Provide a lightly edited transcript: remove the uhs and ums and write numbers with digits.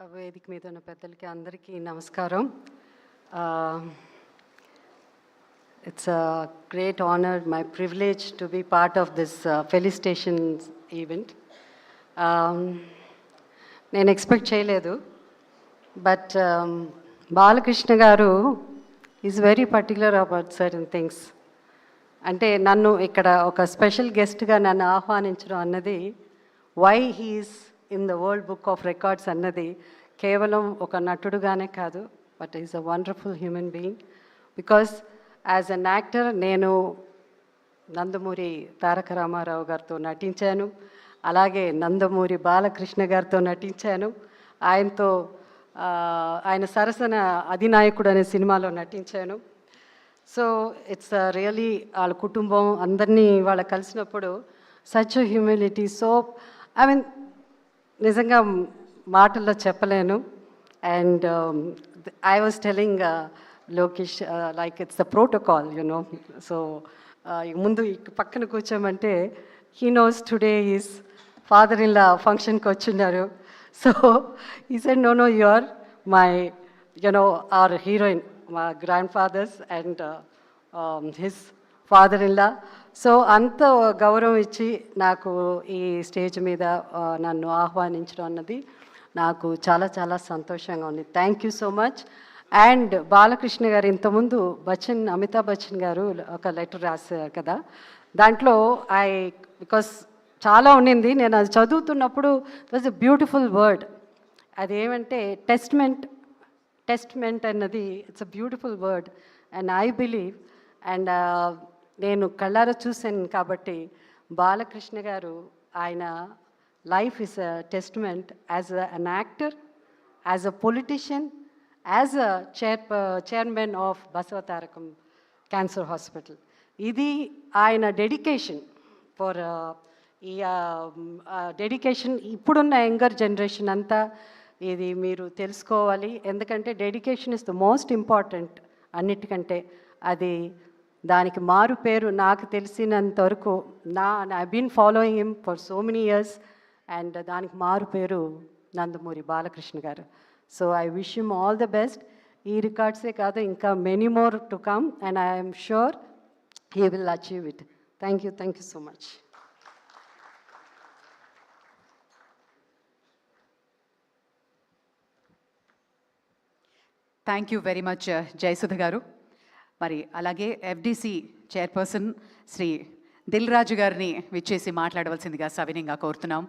వేదిక మీద ఉన్న పెద్దలకి అందరికీ నమస్కారం. It's a great honor, my privilege to be part of this felicitations event. నేను ఎక్స్పెక్ట్ చేయలేదు, బట్ బాలకృష్ణ గారు is very particular about certain things. అంటే నన్ను ఇక్కడ ఒక స్పెషల్ గెస్ట్గా నన్ను ఆహ్వానించడం అన్నది, why he's in the world book of records అన్నది కేవలం ఒక నటుడుగానే కాదు, but is a wonderful human being. Because as an actor నేను నందమూరి తారక రామారావు గారితో నటించాను, అలాగే నందమూరి బాలకృష్ణ గారితో నటించాను. ఆయనతో ఆయన సరసన అధినాయకుడు అనే సినిమాలో నటించాను. సో ఇట్స్ రియలీ వాళ్ళ కుటుంబం అందరినీ వాళ్ళ కలిసినప్పుడు such humility. So I mean నిజంగా మాటల్లో చెప్పలేను. And I was telling Lokesh like it's the protocol, you know. So ముందు పక్కన కూర్చోమంటే he knows today is father in law ఫంక్షన్కి వచ్చిన్నారు. So he said no you are my you know our heroine, మా grand fathers and his father in law. So అంత గౌరవం ఇచ్చి నాకు ఈ స్టేజ్ మీద నన్ను ఆహ్వానించడం అన్నది నాకు చాలా చాలా సంతోషంగా ఉంది. Thank you so much. And Balakrishna గారు ఇంతకుముందు అమితాబ్ బచ్చన్ గారు ఒక లెటర్ రాశారు కదా, దాంట్లో బికాస్ చాలా ఉండింది, నేను అది చదువుతున్నప్పుడు it was a beautiful word. అదేమంటే టెస్ట్మెంట్ అన్నది it's a beautiful word. And I believe, and నేను కళ్ళారా చూశాను కాబట్టి బాలకృష్ణ గారు ఆయన life is a testament as an actor, as a politician, as a chairman of Basavatarakam cancer hospital. ఇది ఆయన డెడికేషన్ ఫర్ ఈ డెడికేషన్ ఇప్పుడున్న యంగర్ జనరేషన్ అంతా ఇది మీరు తెలుసుకోవాలి. ఎందుకంటే dedication is the most important అన్నిటికంటే. అది దానికి మారు పేరు నాకు తెలిసినంత వరకు I been following him for so many years, and దానికి మారు పేరు నందమూరి బాలకృష్ణ గారు. So I wish him all the best. ఈ రికార్డ్సే కాదు, ఇంకా many more to come, and I'm sure he will achieve it. Thank you so much. Thank you very much Jayasudha గారు. మరి అలాగే ఎఫ్డిసి చైర్పర్సన్ శ్రీ దిల్ రాజు గారిని విచ్చేసి మాట్లాడవలసిందిగా సవినయంగా కోరుతున్నాం.